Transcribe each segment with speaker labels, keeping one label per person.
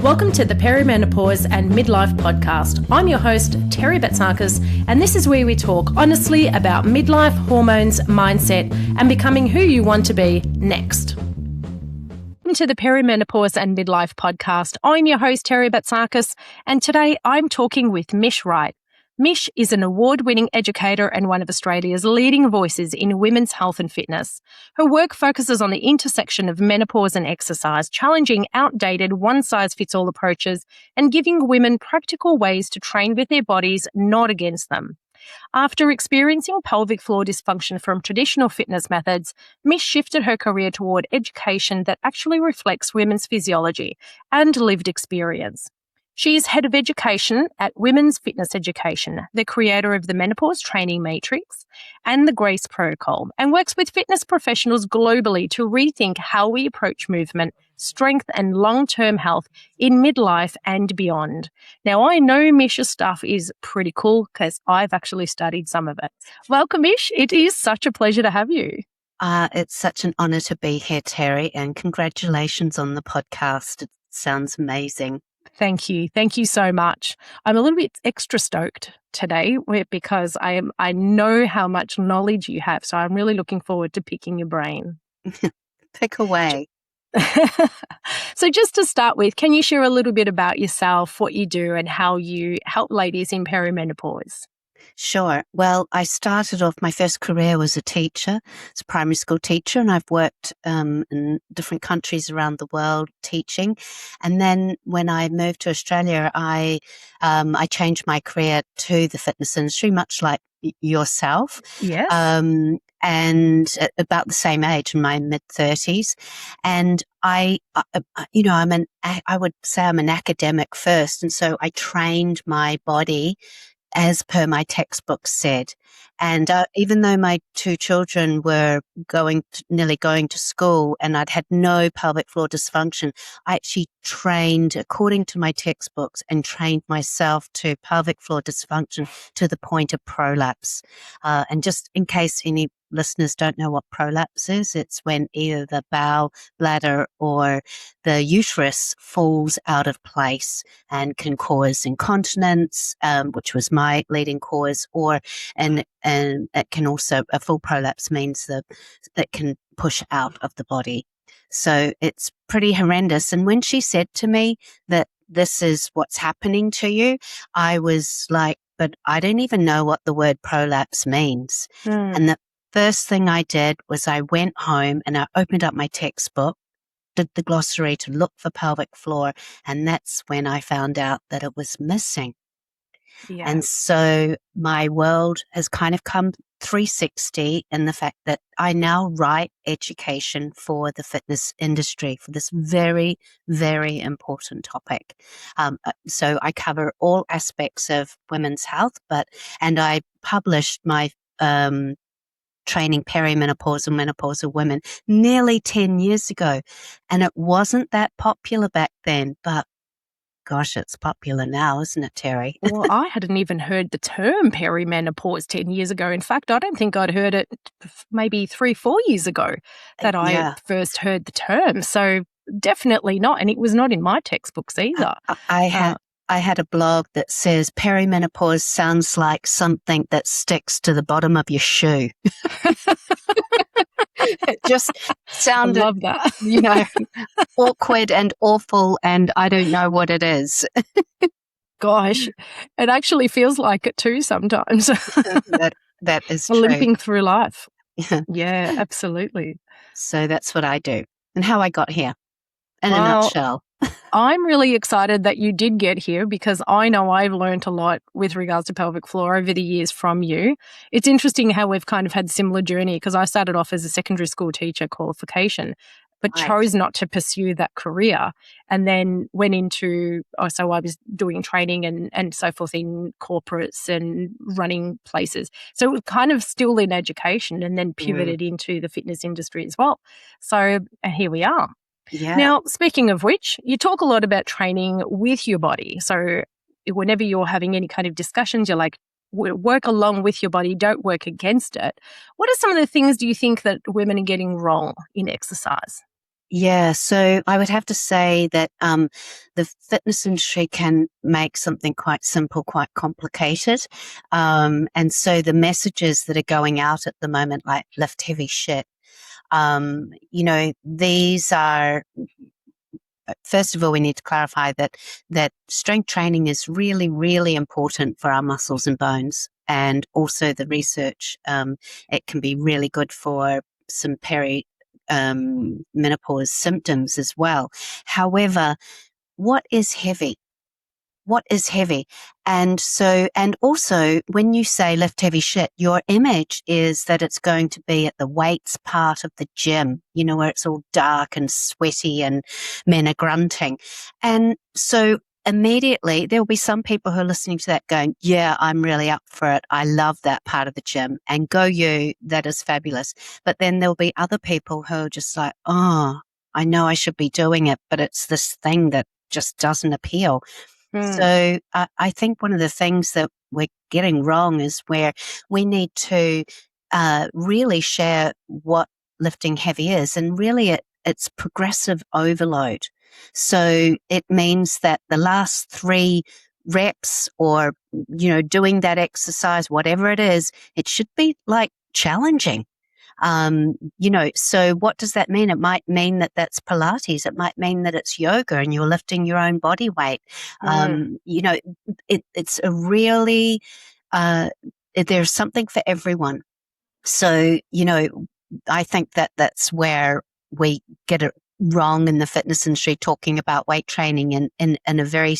Speaker 1: Welcome to the Perimenopause and Midlife podcast. I'm your host, Terry Batsakis, and this is where we talk honestly about midlife, hormones, mindset, and becoming who you want to be next. Welcome to the Perimenopause and Midlife podcast. I'm your host, Terry Batsakis, and today I'm talking with Mish Wright. Mish is an award-winning educator and one of Australia's leading voices in women's health and fitness. Her work focuses on the intersection of menopause and exercise, challenging outdated one-size-fits-all approaches and giving women practical ways to train with their bodies, not against them. After experiencing pelvic floor dysfunction from traditional fitness methods, Mish shifted her career toward education that actually reflects women's physiology and lived experience. She is head of education at Women's Fitness Education, the creator of the Menopause Training Matrix and the Grace Protocol, and works with fitness professionals globally to rethink how we approach movement, strength, and long-term health in midlife and beyond. Now, I know Mish's stuff is pretty cool because I've actually studied some of it. Welcome, Mish. It is such a pleasure to have you.
Speaker 2: It's such an honor to be here, Terry, and congratulations on the podcast. It sounds amazing.
Speaker 1: Thank you. Thank you so much. I'm a little bit extra stoked today because I know how much knowledge you have. So I'm really looking forward to picking your brain.
Speaker 2: Pick away.
Speaker 1: So just to start with, can you share a little bit about yourself, what you do, and how you help ladies in perimenopause?
Speaker 2: Sure. Well, I started off, my first career was a teacher, as a primary school teacher, and I've worked in different countries around the world teaching. And then when I moved to Australia, I changed my career to the fitness industry, much like yourself.
Speaker 1: Yes.
Speaker 2: And at about the same age, in my mid-30s. And I would say I'm an academic first. And so I trained my body as per my textbook said. And even though my two children were nearly going to school and I'd had no pelvic floor dysfunction, I actually trained according to my textbooks and trained myself to pelvic floor dysfunction to the point of prolapse. And just in case any listeners don't know what prolapse is, it's when either the bowel, bladder, or the uterus falls out of place and can cause incontinence, which was my leading cause, and it can also, a full prolapse means that it can push out of the body. So it's pretty horrendous. And when she said to me that this is what's happening to you, I was like, but I don't even know what the word prolapse means. And the first thing I did was I went home and I opened up my textbook, did the glossary to look for pelvic floor, and that's when I found out that it was missing. Yeah. And so my world has kind of come 360 in the fact that I now write education for the fitness industry for this very, very important topic. So I cover all aspects of women's health, and I published my training perimenopausal menopausal women nearly 10 years ago. And it wasn't that popular back then, but gosh, it's popular now, isn't it, Terry?
Speaker 1: Well, I hadn't even heard the term perimenopause 10 years ago. In fact, I don't think I'd heard it maybe 3-4 years ago that I first heard the term. So definitely not. And it was not in my textbooks either.
Speaker 2: I had a blog that says perimenopause sounds like something that sticks to the bottom of your shoe. It just sounded,
Speaker 1: I love that.
Speaker 2: Awkward and awful, and I don't know what it is.
Speaker 1: Gosh, it actually feels like it too sometimes.
Speaker 2: That is true.
Speaker 1: Limping through life. Yeah, absolutely.
Speaker 2: So that's what I do and how I got here in a nutshell.
Speaker 1: I'm really excited that you did get here because I know I've learned a lot with regards to pelvic floor over the years from you. It's interesting how we've kind of had similar journey because I started off as a secondary school teacher qualification, but chose not to pursue that career and then went into, so I was doing training and so forth in corporates and running places. So it was kind of still in education and then pivoted into the fitness industry as well. So here we are.
Speaker 2: Yeah.
Speaker 1: Now, speaking of which, you talk a lot about training with your body. So whenever you're having any kind of discussions, you're like, work along with your body, don't work against it. What are some of the things do you think that women are getting wrong in exercise?
Speaker 2: Yeah, so I would have to say that the fitness industry can make something quite simple, quite complicated. And so the messages that are going out at the moment, like lift heavy shit, these are, first of all, we need to clarify that strength training is really, really important for our muscles and bones. And also the research, it can be really good for some menopause symptoms as well. However, what is heavy? What is heavy? And also when you say lift heavy shit, your image is that it's going to be at the weights part of the gym, where it's all dark and sweaty and men are grunting. And so immediately there will be some people who are listening to that going, yeah, I'm really up for it. I love that part of the gym, and go you, that is fabulous. But then there'll be other people who are just like, oh, I know I should be doing it, but it's this thing that just doesn't appeal. So I think one of the things that we're getting wrong is where we need to really share what lifting heavy is, and really it's progressive overload. So it means that the last 3 reps, or doing that exercise, whatever it is, it should be like challenging. So what does that mean? It might mean that that's Pilates. It might mean that it's yoga and you're lifting your own body weight. It's a really, there's something for everyone. So, I think that that's where we get it wrong in the fitness industry, talking about weight training in a very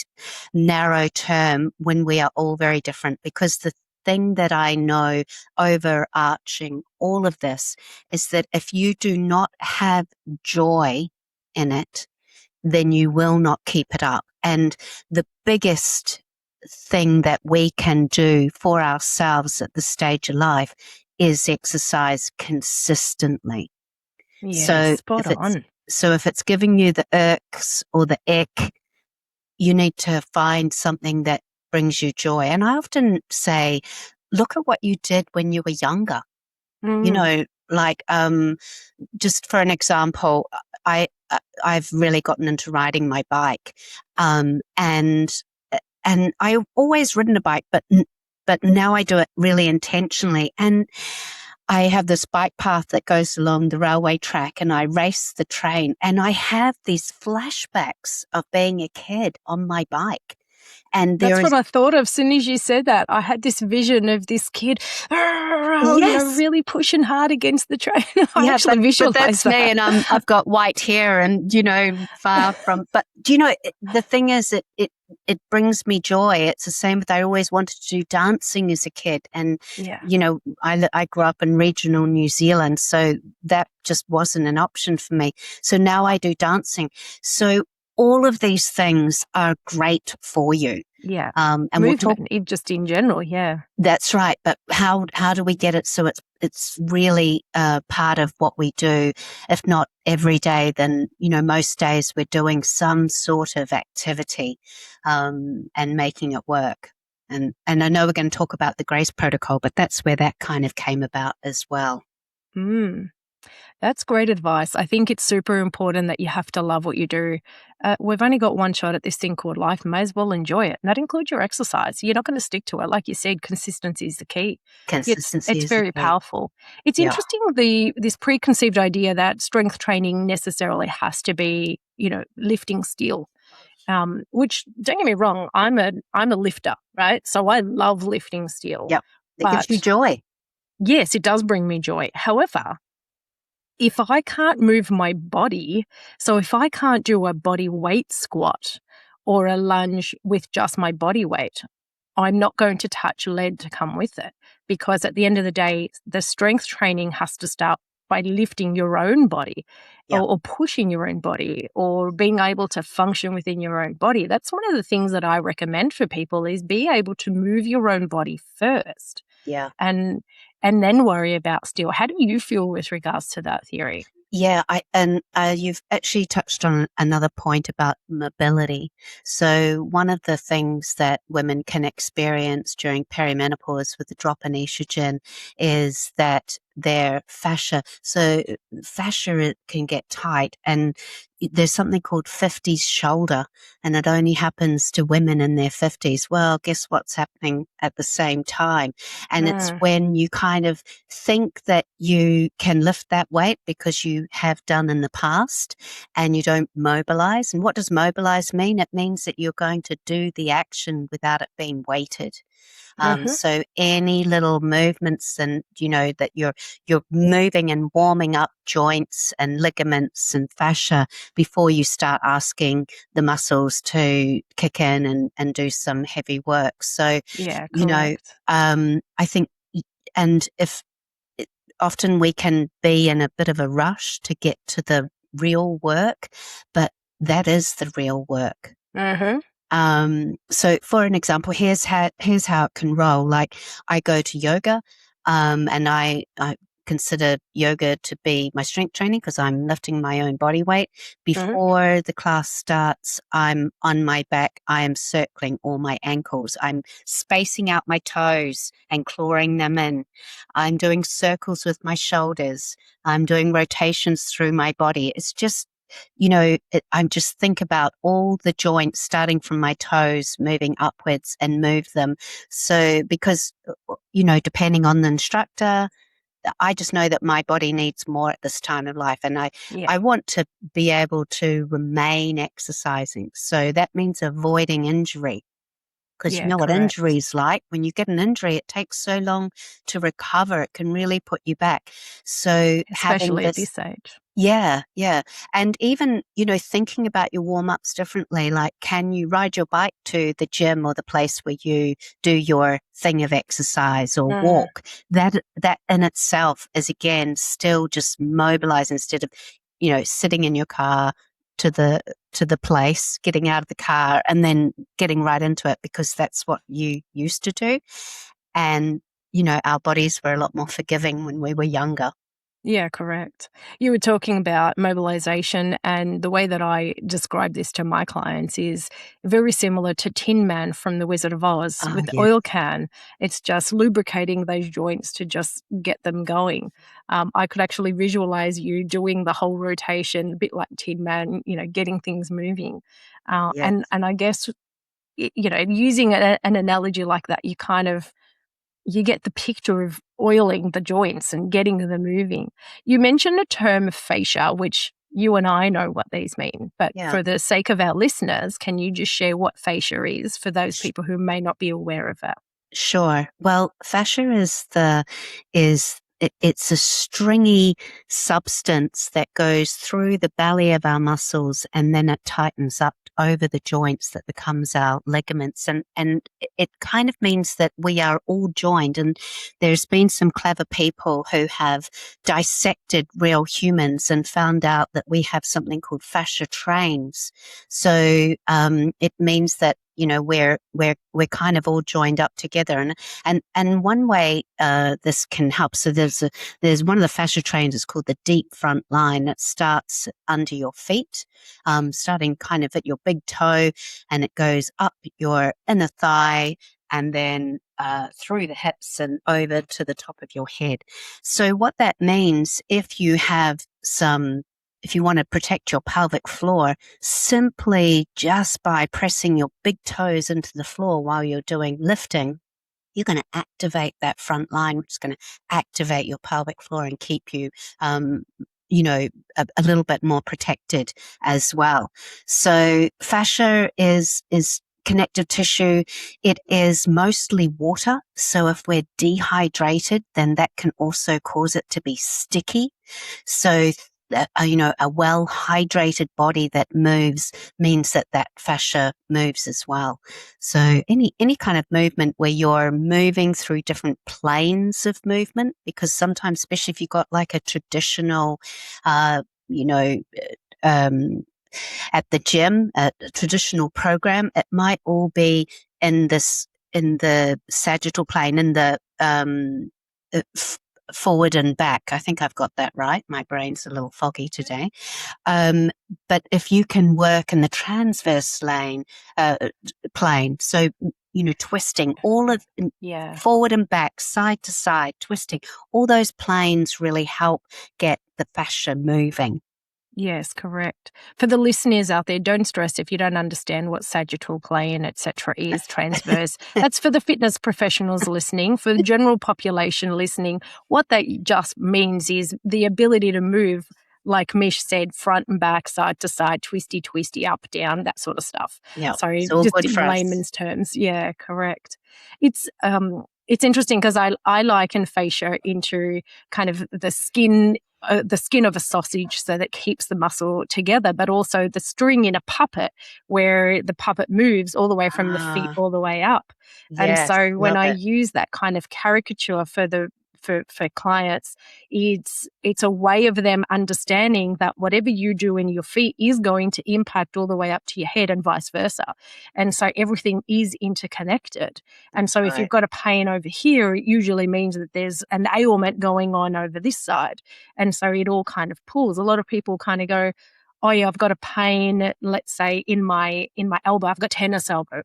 Speaker 2: narrow term, when we are all very different. Because the thing that I know overarching all of this is that if you do not have joy in it, then you will not keep it up. And the biggest thing that we can do for ourselves at this stage of life is exercise consistently.
Speaker 1: Yeah, spot on.
Speaker 2: So if it's giving you the irks or the ick, you need to find something that brings you joy. And I often say, look at what you did when you were younger. Like, just for an example, I've really gotten into riding my bike, and I've always ridden a bike, but now I do it really intentionally. And I have this bike path that goes along the railway track, and I race the train, and I have these flashbacks of being a kid on my bike. And
Speaker 1: that's what I thought of as soon as you said that. I had this vision of this kid, really pushing hard against the train. I actually visualized
Speaker 2: but that's
Speaker 1: that.
Speaker 2: me, and I've got white hair, and far from. But the thing is, it brings me joy. It's the same with, I always wanted to do dancing as a kid, and I grew up in regional New Zealand, so that just wasn't an option for me. So now I do dancing. So all of these things are great for you.
Speaker 1: Yeah.
Speaker 2: And
Speaker 1: movement, just in general. Yeah.
Speaker 2: That's right. But how do we get it so it's really part of what we do? If not every day, then most days we're doing some sort of activity and making it work. And I know we're going to talk about the GRACE protocol, but that's where that kind of came about as well.
Speaker 1: That's great advice. I think it's super important that you have to love what you do. We've only got one shot at this thing called life. May as well enjoy it. And that includes your exercise. You're not going to stick to it. Like you said, consistency is the key.
Speaker 2: Consistency
Speaker 1: it's very powerful. It's interesting, this preconceived idea that strength training necessarily has to be, lifting steel. Which, don't get me wrong, I'm a lifter, right? So I love lifting steel.
Speaker 2: Yep. It gives you joy.
Speaker 1: Yes, it does bring me joy. However, if I can't move my body, so if I can't do a body weight squat or a lunge with just my body weight, I'm not going to touch lead to come with it, because at the end of the day, the strength training has to start by lifting your own body or pushing your own body or being able to function within your own body. That's one of the things that I recommend for people, is be able to move your own body first.
Speaker 2: Yeah.
Speaker 1: And then worry about steel. How do you feel with regards to that theory?
Speaker 2: Yeah, you've actually touched on another point about mobility. So one of the things that women can experience during perimenopause with the drop in estrogen is that their fascia. So fascia can get tight, and there's something called 50s shoulder, and it only happens to women in their 50s. Well, guess what's happening at the same time? And it's when you kind of think that you can lift that weight because you have done in the past, and you don't mobilize. And what does mobilize mean? It means that you're going to do the action without it being weighted. So any little movements, and that you're moving and warming up joints and ligaments and fascia before you start asking the muscles to kick in and do some heavy work. So
Speaker 1: yeah, correct.
Speaker 2: I think, and if often we can be in a bit of a rush to get to the real work, but that is the real work. So for an example, here's how it can roll. Like, I go to yoga, and I consider yoga to be my strength training because I'm lifting my own body weight. Before the class starts, I'm on my back. I am circling all my ankles. I'm spacing out my toes and clawing them in. I'm doing circles with my shoulders. I'm doing rotations through my body. It's just, I just think about all the joints starting from my toes, moving upwards and move them. So because, depending on the instructor, I just know that my body needs more at this time of life. And I want to be able to remain exercising. So that means avoiding injury. Because you know what injury is like. When you get an injury, it takes so long to recover. It can really put you back. So
Speaker 1: especially at this age.
Speaker 2: Yeah. And even, thinking about your warm-ups differently, like, can you ride your bike to the gym or the place where you do your thing of exercise or walk? That in itself is, again, still just mobilize instead of, sitting in your car to the place, getting out of the car and then getting right into it, because that's what you used to do. And, our bodies were a lot more forgiving when we were younger.
Speaker 1: Yeah, correct. You were talking about mobilization, and the way that I describe this to my clients is very similar to Tin Man from The Wizard of Oz with the oil can. It's just lubricating those joints to just get them going. I could actually visualize you doing the whole rotation, a bit like Tin Man, getting things moving. And I guess, using an analogy like that, you get the picture of oiling the joints and getting them moving. You mentioned the term fascia, which you and I know what these mean, but for the sake of our listeners, can you just share what fascia is for those people who may not be aware of it?
Speaker 2: Sure. Well, fascia it's a stringy substance that goes through the belly of our muscles, and then it tightens up over the joints that becomes our ligaments. And it kind of means that we are all joined. And there's been some clever people who have dissected real humans and found out that we have something called fascia trains. So it means that we're kind of all joined up together, and one way this can help. So there's one of the fascia trains is called the deep front line. It starts under your feet, starting kind of at your big toe, and it goes up your inner thigh, and then through the hips and over to the top of your head. So what that means, if you want to protect your pelvic floor, simply just by pressing your big toes into the floor while you're doing lifting, you're going to activate that front line, which is going to activate your pelvic floor and keep you, a little bit more protected as well. So fascia is connective tissue. It is mostly water. So if we're dehydrated, then that can also cause it to be sticky. So a well-hydrated body that moves means that fascia moves as well. So any kind of movement where you're moving through different planes of movement, because sometimes, especially if you've got like a traditional, at the gym, a traditional program, it might all be in the sagittal plane, in the forward and back. I think I've got that right. My brain's a little foggy today. But if you can work in the transverse plane, so, twisting, all of forward and back, side to side, twisting. All those planes really help get the fascia moving.
Speaker 1: Yes, correct. For the listeners out there, don't stress if you don't understand what sagittal plane, etc. is, transverse. That's for the fitness professionals listening. For the general population listening, what that just means is the ability to move, like Mish said, front and back, side to side, twisty, up, down, that sort of stuff.
Speaker 2: Yeah,
Speaker 1: So
Speaker 2: it's all
Speaker 1: just
Speaker 2: good
Speaker 1: in
Speaker 2: for
Speaker 1: layman's
Speaker 2: us.
Speaker 1: terms. Yeah, correct. It's interesting because I liken fascia into kind of the skin of a sausage, so that keeps the muscle together, but also the string in a puppet where the puppet moves all the way from the feet all the way up. And
Speaker 2: Yes,
Speaker 1: so when
Speaker 2: love
Speaker 1: I
Speaker 2: it.
Speaker 1: use that kind of caricature for clients, it's a way of them understanding that whatever you do in your feet is going to impact all the way up to your head and vice versa. And so everything is interconnected. And so if you've got a pain over here, it usually means that there's an ailment going on over this side. And so it all kind of pulls. A lot of people kind of go, oh yeah, I've got a pain, let's say in my elbow, I've got tennis elbow.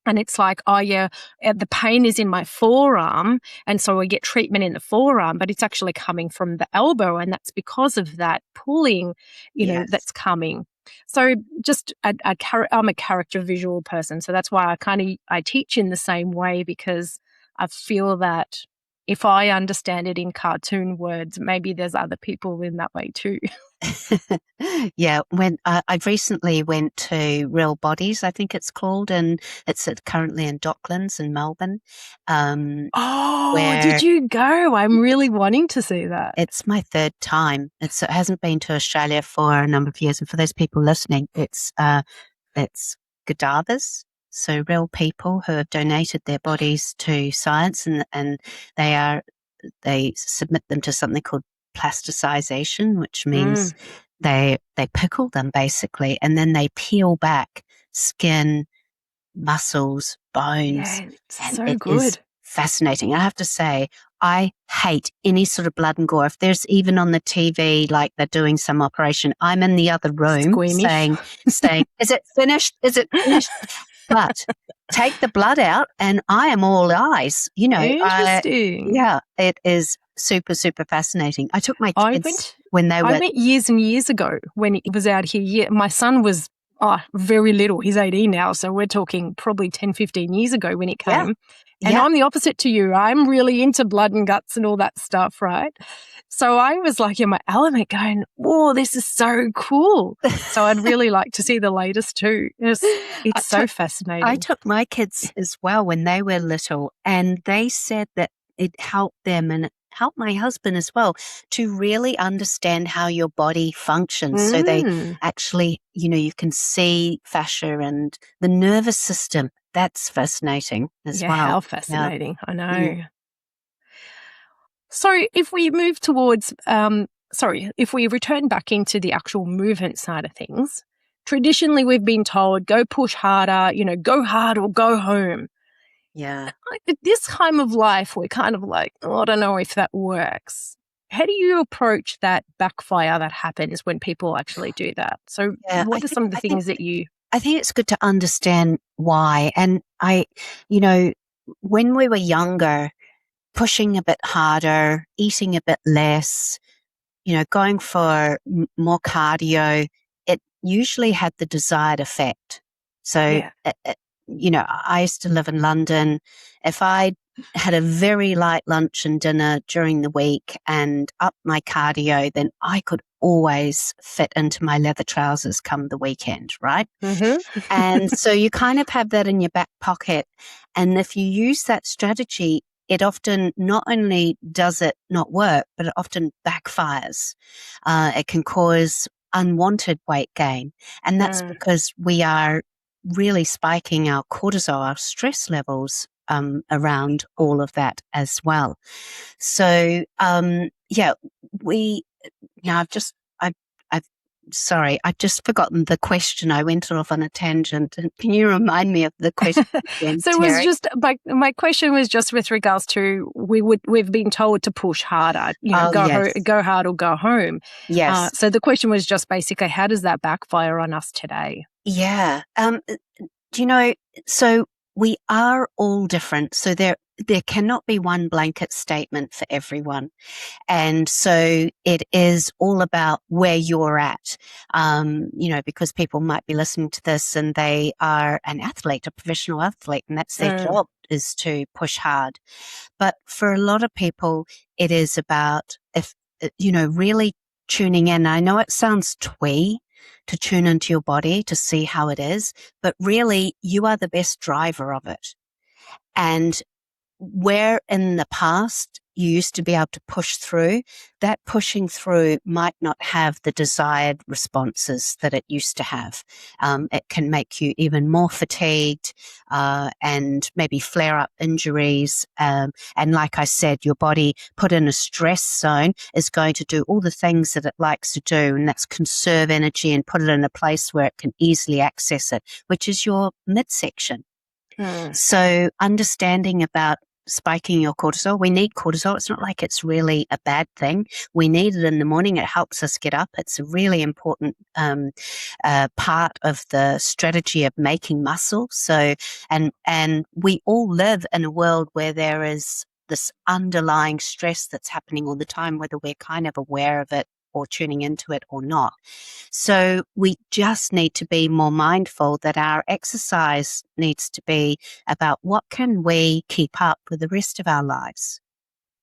Speaker 1: And it's like, oh yeah, the pain is in my forearm. And so I get treatment in the forearm, but it's actually coming from the elbow. And that's because of that pulling, that's coming. So just I'm a character visual person. So that's why I teach in the same way, because I feel that if I understand it in cartoon words, maybe there's other people in that way too.
Speaker 2: Yeah, when I recently went to Real Bodies, I think it's called, and it's currently in Docklands in Melbourne.
Speaker 1: Did you go? I'm really wanting to see that.
Speaker 2: It's my third time. It hasn't been to Australia for a number of years, and for those people listening, it's cadavers, so real people who have donated their bodies to science, and they submit them to something called plasticization, which means they pickle them basically, and then they peel back skin, muscles, bones.
Speaker 1: Yeah, it's
Speaker 2: and
Speaker 1: so
Speaker 2: it
Speaker 1: good.
Speaker 2: is fascinating. I have to say, I hate any sort of blood and gore. If there's even on the TV, like they're doing some operation, I'm in the other room saying, is it finished? Is it finished? But take the blood out and I am all eyes.
Speaker 1: Interesting.
Speaker 2: It is super, super fascinating. I took my kids when they were...
Speaker 1: I went years and years ago when it was out here. Yeah, my son was very little. He's 18 now, so we're talking probably 10, 15 years ago when it came. And I'm the opposite to you. I'm really into blood and guts and all that stuff, right? So I was like in my element going, whoa, this is so cool. So I'd really like to see the latest too. It's so fascinating.
Speaker 2: I took my kids as well when they were little, and they said that it helped them, and it helped my husband as well, to really understand how your body functions. So they actually, you can see fascia and the nervous system. That's fascinating as well.
Speaker 1: How fascinating. I know. So if we move towards, if we return back into the actual movement side of things, traditionally we've been told, go push harder, go hard or go home.
Speaker 2: Yeah.
Speaker 1: At this time of life, we're kind of like, I don't know if that works. How do you approach that backfire that happens when people actually do that? So what are some of the things that you...
Speaker 2: I think it's good to understand why. And when we were younger, pushing a bit harder, eating a bit less, going for more cardio, it usually had the desired effect. So, I used to live in London. If I had a very light lunch and dinner during the week and up my cardio, then I could always fit into my leather trousers come the weekend, right? And so you kind of have that in your back pocket. And if you use that strategy, it often not only does it not work, but it often backfires. It can cause unwanted weight gain. And that's because we are really spiking our cortisol, our stress levels around all of that as well. So, I've just forgotten the question. I went off on a tangent. Can you remind me of the question again,
Speaker 1: So it was just, my question was just with regards to, we've been told to push harder, go hard or go home.
Speaker 2: Yes.
Speaker 1: So the question was just basically, how does that backfire on us today?
Speaker 2: Yeah. So we are all different. So there cannot be one blanket statement for everyone. And so it is all about where you're at, because people might be listening to this and they are an athlete, a professional athlete, and that's their job, is to push hard. But for a lot of people, it is about, really tuning in. I know it sounds twee to tune into your body to see how it is, but really you are the best driver of it. And where in the past you used to be able to push through, that pushing through might not have the desired responses that it used to have. It can make you even more fatigued and maybe flare up injuries. And like I said, your body put in a stress zone is going to do all the things that it likes to do, and that's conserve energy and put it in a place where it can easily access it, which is your midsection. So understanding about spiking your cortisol. We need cortisol. It's not like it's really a bad thing. We need it in the morning. It helps us get up. It's a really important part of the strategy of making muscle. So, and we all live in a world where there is this underlying stress that's happening all the time, whether we're kind of aware of it or tuning into it or not. So we just need to be more mindful that our exercise needs to be about what can we keep up with the rest of our lives.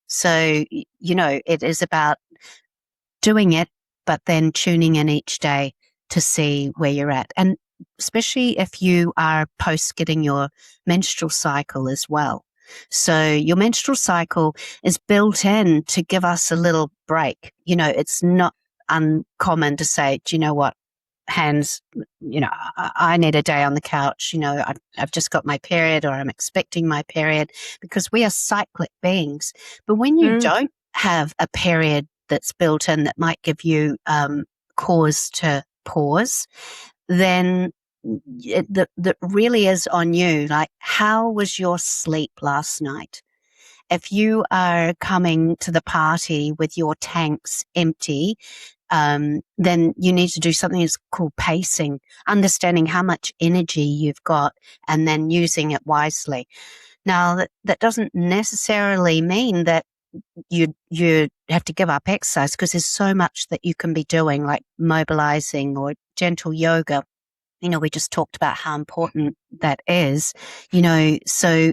Speaker 2: So, it is about doing it, but then tuning in each day to see where you're at. And especially if you are post getting your menstrual cycle as well. So your menstrual cycle is built in to give us a little break. It's not uncommon to say, do you know what, Hans, I need a day on the couch. I've just got my period, or I'm expecting my period, because we are cyclic beings. But when you don't have a period that's built in that might give you cause to pause, then that really is on you. Like, how was your sleep last night? If you are coming to the party with your tanks empty, then you need to do something that's called pacing, understanding how much energy you've got and then using it wisely. Now, that doesn't necessarily mean that you have to give up exercise, because there's so much that you can be doing, like mobilizing or gentle yoga. We just talked about how important that is, so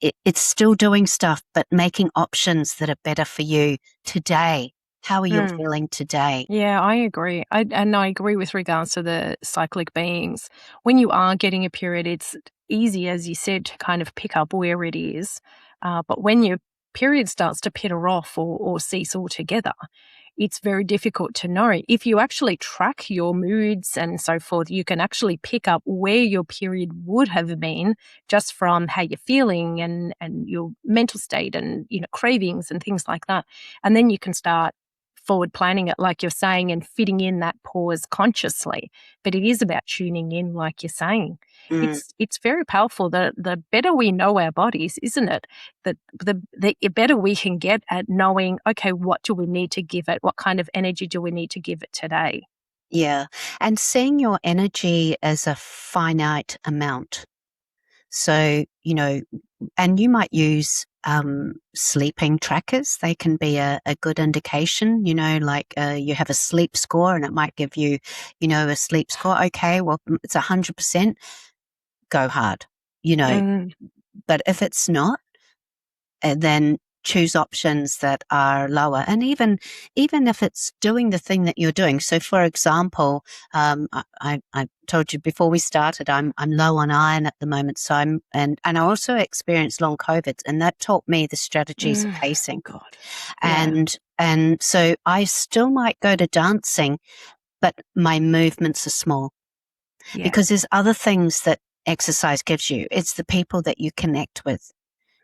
Speaker 2: it's still doing stuff, but making options that are better for you today. How are you feeling today?
Speaker 1: Yeah, I agree. I agree with regards to the cyclic beings. When you are getting a period, it's easy, as you said, to kind of pick up where it is. But when your period starts to peter off or cease altogether, it's very difficult to know. If you actually track your moods and so forth, you can actually pick up where your period would have been just from how you're feeling and your mental state and, cravings and things like that. And then you can start forward planning it, like you're saying, and fitting in that pause consciously. But it is about tuning in, like you're saying. It's very powerful. The better we know our bodies, isn't it? The better we can get at knowing, okay, what do we need to give it? What kind of energy do we need to give it today?
Speaker 2: Yeah. And seeing your energy as a finite amount. So, and you might use sleeping trackers. They can be a good indication, like you have a sleep score and it might give you, a sleep score. Okay, well, it's 100%, go hard, but if it's not, then choose options that are lower. And even if it's doing the thing that you're doing. So for example, I told you before we started, I'm low on iron at the moment. So and I also experienced long COVID, and that taught me the strategies of pacing.
Speaker 1: God. Yeah.
Speaker 2: And so I still might go to dancing, but my movements are small because there's other things that exercise gives you. It's the people that you connect with.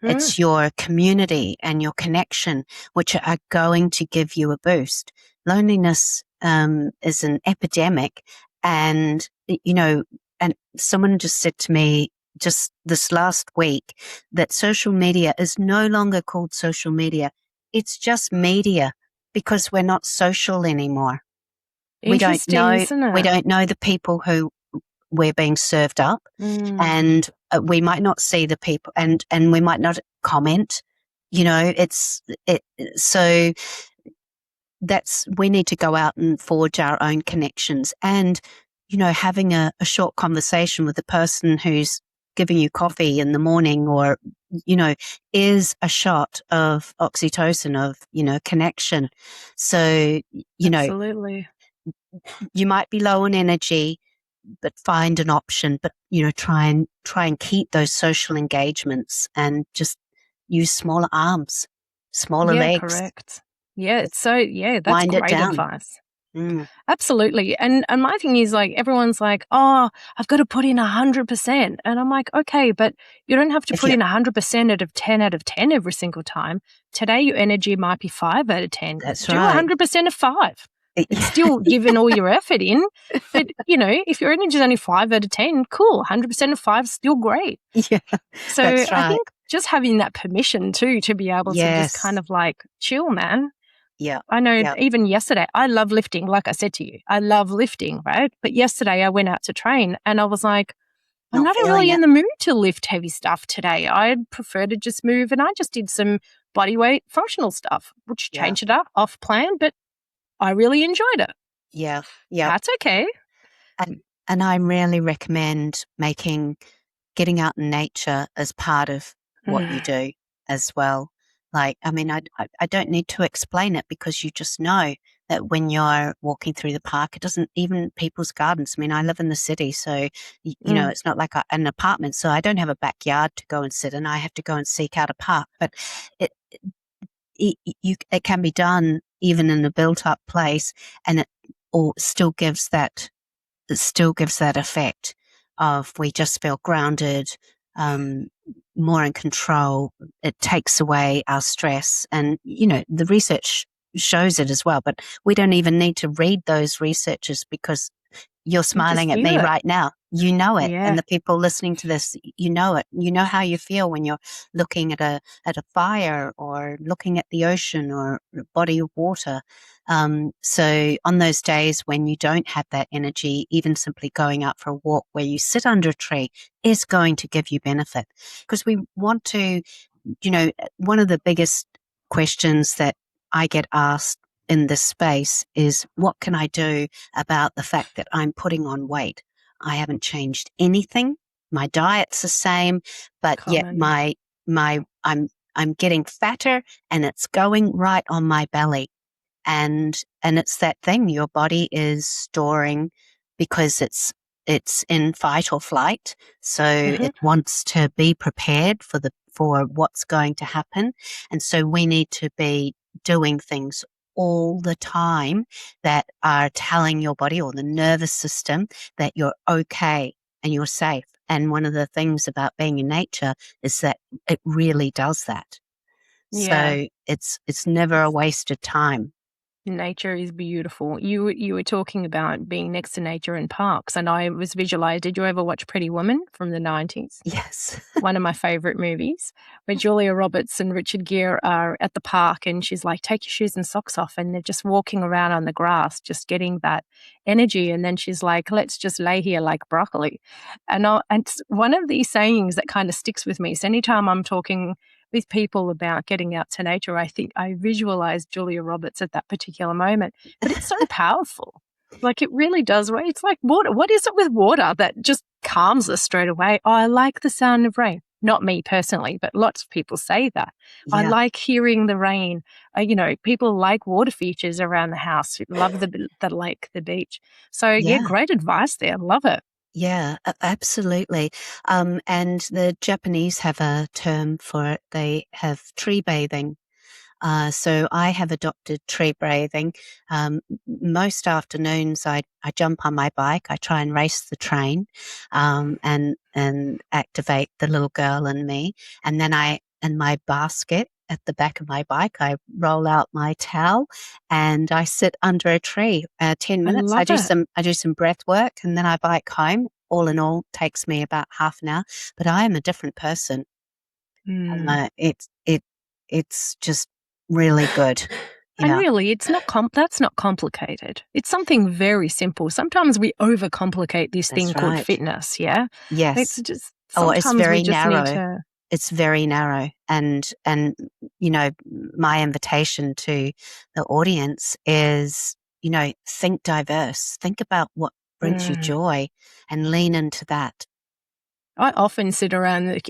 Speaker 2: It's your community and your connection, which are going to give you a boost. Loneliness is an epidemic. And, and someone just said to me just this last week that social media is no longer called social media. It's just media, because we're not social anymore. We don't know,
Speaker 1: isn't it?
Speaker 2: we don't know the people who we're being served up, and we might not see the people, and we might not comment. So we need to go out and forge our own connections, and having a short conversation with the person who's giving you coffee in the morning, or is a shot of oxytocin, of connection. So
Speaker 1: Absolutely.
Speaker 2: you might be low on energy, but find an option, but try and keep those social engagements, and just use smaller arms, smaller
Speaker 1: Yeah,
Speaker 2: legs.
Speaker 1: correct. Yeah, that's
Speaker 2: Wind it
Speaker 1: great
Speaker 2: down.
Speaker 1: advice. Absolutely. And my thing is, like, everyone's like, oh, I've got to put in 100%. And I'm like, okay, but you don't have to put in 100% out of 10 out of 10 every single time. Today, your energy might be 5 out of 10.
Speaker 2: That's
Speaker 1: Do
Speaker 2: right.
Speaker 1: 100% of 5. It's still giving all your effort in. But, if your energy is only 5 out of 10, cool. 100% of 5 is still great.
Speaker 2: Yeah,
Speaker 1: So
Speaker 2: that's right.
Speaker 1: I think just having that permission too, to be able to just kind of like chill, man.
Speaker 2: Yeah.
Speaker 1: I know even yesterday, I love lifting. Like I said to you, I love lifting, right? But yesterday I went out to train and I was like, I'm not really in the mood to lift heavy stuff today. I'd prefer to just move. And I just did some bodyweight functional stuff, which changed it up off plan, but I really enjoyed it.
Speaker 2: Yeah. Yeah.
Speaker 1: That's okay.
Speaker 2: And I really recommend getting out in nature as part of what you do as well. Like, I mean, I don't need to explain it, because you just know that when you're walking through the park, it doesn't, even people's gardens. I mean, I live in the city, so, it's not like an apartment, so I don't have a backyard to go and sit in. I have to go and seek out a park. But it can be done even in a built up place, and it still gives that effect of, we just feel grounded, more in control. It takes away our stress, and the research shows it as well, but we don't even need to read those researches, because you're smiling at me right now. You know it.
Speaker 1: Yeah.
Speaker 2: And the people listening to this, you know it. You know how you feel when you're looking at a fire, or looking at the ocean, or a body of water. So on those days when you don't have that energy, even simply going out for a walk where you sit under a tree is going to give you benefit, because we want to, one of the biggest questions that I get asked in this space is, what can I do about the fact that I'm putting on weight? I haven't changed anything. My diet's the same, but yet I'm getting fatter, and it's going right on my belly. And it's that thing, your body is storing, because it's in fight or flight. So it wants to be prepared for what's going to happen. And so we need to be doing things all the time that are telling your body, or the nervous system, that you're okay and you're safe. And one of the things about being in nature is that it really does that.
Speaker 1: Yeah.
Speaker 2: So it's never a wasted time.
Speaker 1: Nature is beautiful. You were talking about being next to nature in parks, and I was visualized. Did you ever watch Pretty Woman from the 90s?
Speaker 2: Yes.
Speaker 1: One of my favorite movies, where Julia Roberts and Richard Gere are at the park, and she's like, take your shoes and socks off, and they're just walking around on the grass, just getting that energy. And then she's like, let's just lay here like broccoli. And one of these sayings that kind of sticks with me is, anytime I'm talking with people about getting out to nature, I think I visualize Julia Roberts at that particular moment. But it's so powerful. Like, it really does. It's like water. What is it with water that just calms us straight away? Oh, I like the sound of rain. Not me personally, but lots of people say that. Yeah. I like hearing the rain. People like water features around the house. Love the lake, the beach. So yeah, great advice there. Love it.
Speaker 2: Yeah, absolutely. And the Japanese have a term for it. They have tree bathing. So I have adopted tree bathing. Most afternoons I jump on my bike. I try and race the train, and activate the little girl in me. And then in my basket at the back of my bike, I roll out my towel and I sit under a tree. 10 minutes. I do some breath work, and then I bike home. All in all, takes me about half an hour. But I am a different person. It's just really good.
Speaker 1: And really, it's not that's not complicated. It's something very simple. Sometimes we overcomplicate this thing called fitness, yeah?
Speaker 2: Yes.
Speaker 1: It's just sometimes we just
Speaker 2: narrow.
Speaker 1: need to...
Speaker 2: It's very narrow. And, you know, my invitation to the audience is, you know, think diverse. Think about what brings you joy and lean into that.
Speaker 1: I often stand around the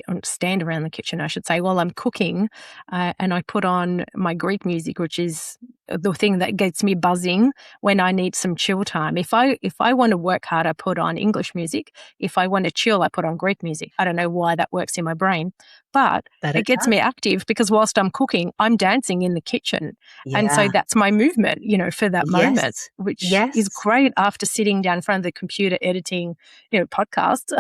Speaker 1: kitchen, I should say, while I'm cooking, and I put on my Greek music, which is the thing that gets me buzzing when I need some chill time. If I want to work hard, I put on English music. If I want to chill, I put on Greek music. I don't know why that works in my brain, but it gets me active because whilst I'm cooking, I'm dancing in the kitchen. Yeah. And so that's my movement, you know, for that moment, which is great after sitting down in front of the computer editing, you know, podcasts.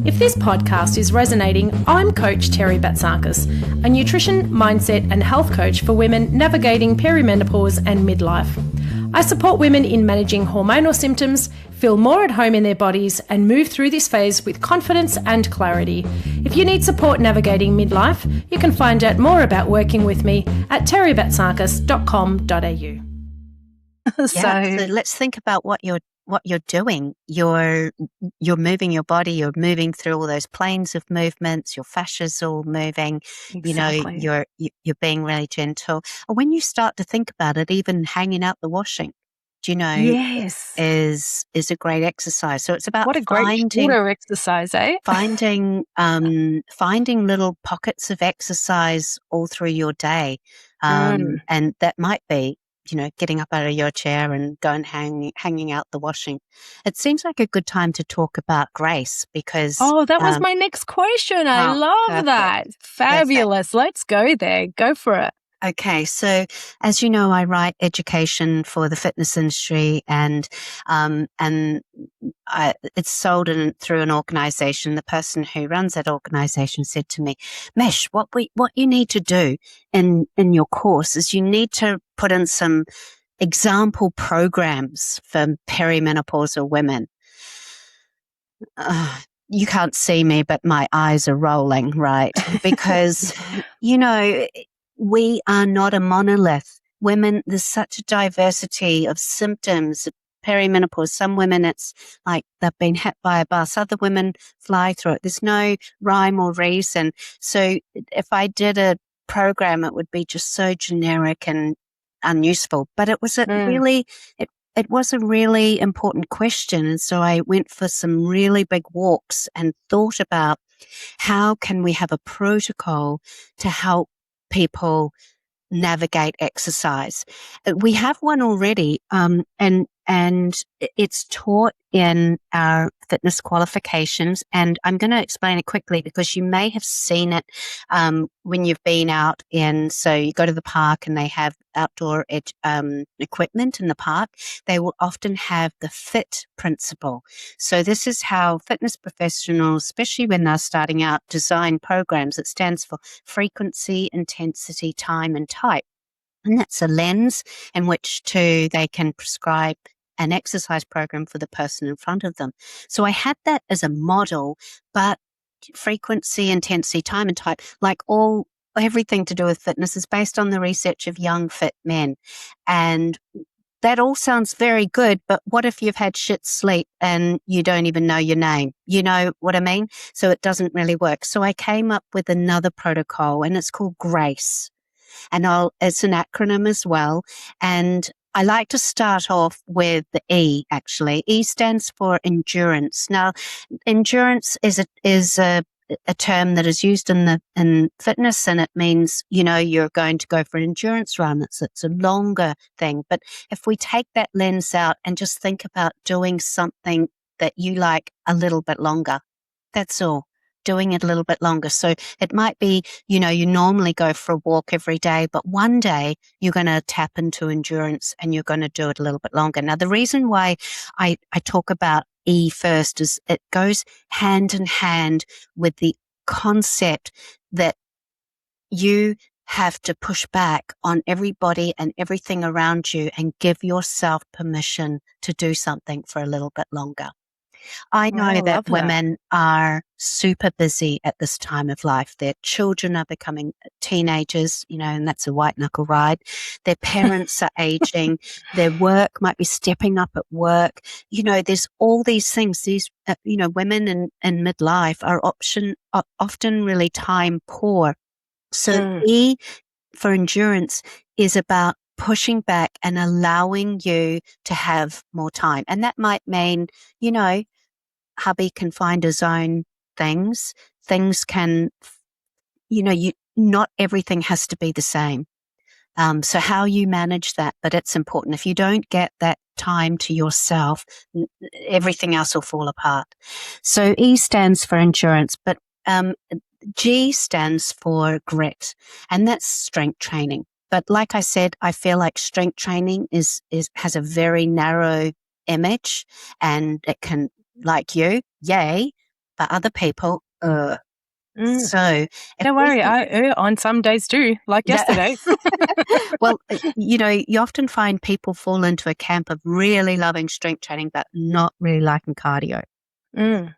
Speaker 1: If this podcast is resonating, I'm Coach Terry Batsakis, a nutrition, mindset and health coach for women navigating perimenopause and midlife. I support women in managing hormonal symptoms, feel more at home in their bodies and move through this phase with confidence and clarity. If you need support navigating midlife, you can find out more about working with me at terrybatsakis.com.au.
Speaker 2: So let's think about what you're doing. You're moving your body, you're moving through all those planes of movements, your fascia's all moving.
Speaker 1: Exactly.
Speaker 2: You know, you're being really gentle. And when you start to think about it, even hanging out the washing, do you know, is a great exercise. So it's about
Speaker 1: what a great shoulder exercise, eh?
Speaker 2: finding little pockets of exercise all through your day. And that might be, you know, getting up out of your chair and going hanging out the washing. It seems like a good time to talk about grace because...
Speaker 1: Oh, that was my next question. I love that. Fabulous. Perfect. Let's go there. Go for it.
Speaker 2: Okay, so as you know, I write education for the fitness industry, and it's sold through an organization. The person who runs that organization said to me, "Mish, what you need to do in your course is you need to put in some example programs for perimenopausal women." You can't see me, but my eyes are rolling, right? Because, you know, we are not a monolith. Women, there's such a diversity of symptoms. Perimenopause, some women it's like they've been hit by a bus. Other women fly through it. There's no rhyme or reason. So if I did a program, it would be just so generic and unuseful. But it was it was a really important question. And so I went for some really big walks and thought about how can we have a protocol to help people navigate exercise. We have one already, and it's taught in our fitness qualifications. And I'm going to explain it quickly because you may have seen it when you've been out so you go to the park and they have outdoor equipment in the park. They will often have the FIT principle. So this is how fitness professionals, especially when they're starting out, design programs. It stands for frequency, intensity, time, and type. And that's a lens in which they can prescribe an exercise program for the person in front of them. So I had that as a model, but frequency, intensity, time, and type, like everything to do with fitness, is based on the research of young, fit men. And that all sounds very good, but what if you've had shit sleep and you don't even know your name? You know what I mean? So it doesn't really work. So I came up with another protocol, and it's called GRACE. And it's an acronym as well. And I like to start off with the E, actually. E stands for endurance. Now, endurance is a term that is used in fitness, and it means, you know, you're going to go for an endurance run. It's a longer thing. But if we take that lens out and just think about doing something that you like a little bit longer, that's all. Doing it a little bit longer. So it might be, you know, you normally go for a walk every day, but one day you're going to tap into endurance and you're going to do it a little bit longer. Now, the reason why I talk about E first is it goes hand in hand with the concept that you have to push back on everybody and everything around you and give yourself permission to do something for a little bit longer. I
Speaker 1: Wow,
Speaker 2: know
Speaker 1: I
Speaker 2: that
Speaker 1: love that.
Speaker 2: women are super busy at this time of life. Their children are becoming teenagers, and that's a white knuckle ride. Their parents are aging. Their work might be stepping up at work. There's all these things. These, women in midlife are often really time poor. So E for endurance is about pushing back and allowing you to have more time. And that might mean, hubby can find his own things. Things can, not everything has to be the same. So how you manage that, but it's important. If you don't get that time to yourself, everything else will fall apart. So E stands for endurance, but G stands for grit, and that's strength training. But like I said, I feel like strength training has a very narrow image, and it can, like you, yay, but other people, So
Speaker 1: Don't worry, I err on some days too, like yesterday.
Speaker 2: well, you often find people fall into a camp of really loving strength training, but not really liking cardio.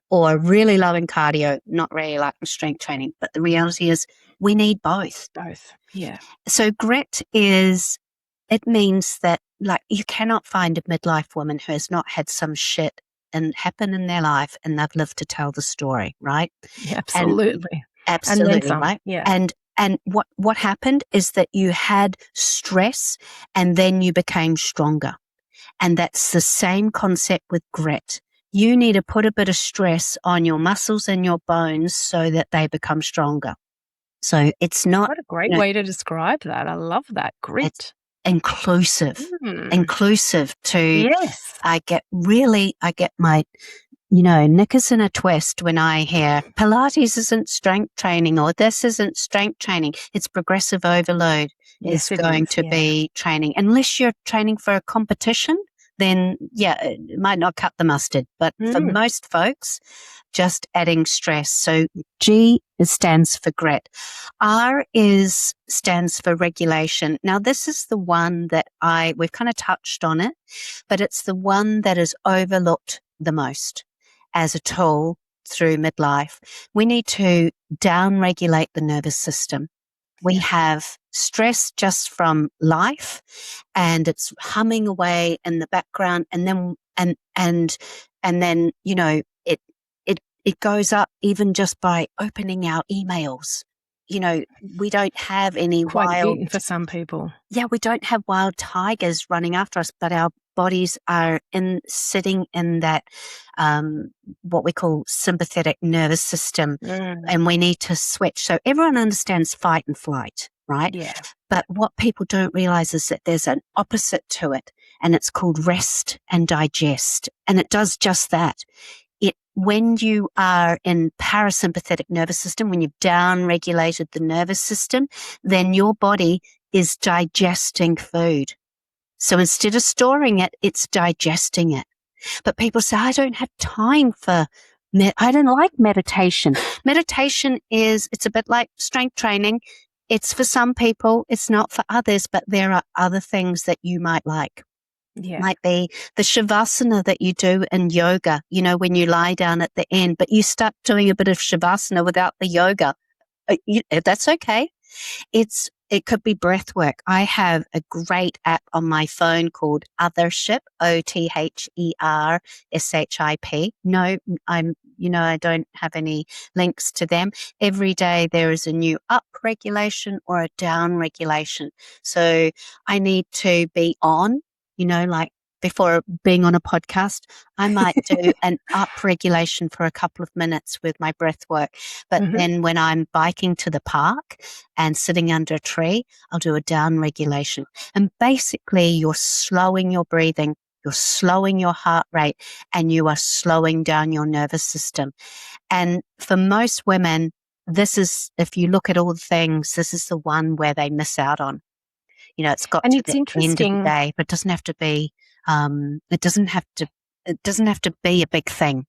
Speaker 2: Or really loving cardio, not really liking strength training. But the reality is we need both.
Speaker 1: Both, yeah.
Speaker 2: So grit it means that, like, you cannot find a midlife woman who has not had some shit happen in their life and they've lived to tell the story, right?
Speaker 1: Yeah, absolutely.
Speaker 2: Absolutely,
Speaker 1: and then some,
Speaker 2: right?
Speaker 1: Yeah.
Speaker 2: And what happened is that you had stress and then you became stronger. And that's the same concept with grit. You need to put a bit of stress on your muscles and your bones so that they become stronger. So it's not...
Speaker 1: What a great way to describe that. I love that. Grit.
Speaker 2: It's inclusive. Inclusive to...
Speaker 1: Yes.
Speaker 2: I get my, knickers in a twist when I hear Pilates isn't strength training or this isn't strength training. It's progressive overload is going to be training. Unless you're training for a competition, then it might not cut the mustard. But for most folks, just adding stress. So G stands for grit. R stands for regulation. Now this is the one that we've kind of touched on it, but it's the one that is overlooked the most as a tool through midlife. We need to down-regulate the nervous system. We have stress just from life, and it's humming away in the background, and then it goes up even just by opening our emails. We don't have any
Speaker 1: quite beaten for some people.
Speaker 2: Yeah, we don't have wild tigers running after us, but our bodies are sitting in that what we call sympathetic nervous system, and we need to switch. So everyone understands fight and flight, right?
Speaker 1: Yeah.
Speaker 2: But what people don't realize is that there's an opposite to it, and it's called rest and digest, and it does just that. When you are in parasympathetic nervous system, when you've down-regulated the nervous system, then your body is digesting food. So instead of storing it, it's digesting it. But people say, I don't have time for I don't like meditation. Meditation it's a bit like strength training. It's for some people, it's not for others, but there are other things that you might like.
Speaker 1: Yeah.
Speaker 2: Might be the shavasana that you do in yoga, when you lie down at the end, but you start doing a bit of shavasana without the yoga. That's okay. It could be breath work. I have a great app on my phone called Othership, OTHERSHIP. No, I don't have any links to them. Every day there is a new up regulation or a down regulation. So I need to be on, like before being on a podcast, I might do an up regulation for a couple of minutes with my breath work. But then when I'm biking to the park and sitting under a tree, I'll do a down regulation. And basically you're slowing your breathing, you're slowing your heart rate, and you are slowing down your nervous system. And for most women, if you look at all the things, this is the one where they miss out on. It's got to the end of the day, but it doesn't have to be. It doesn't have to be a big thing.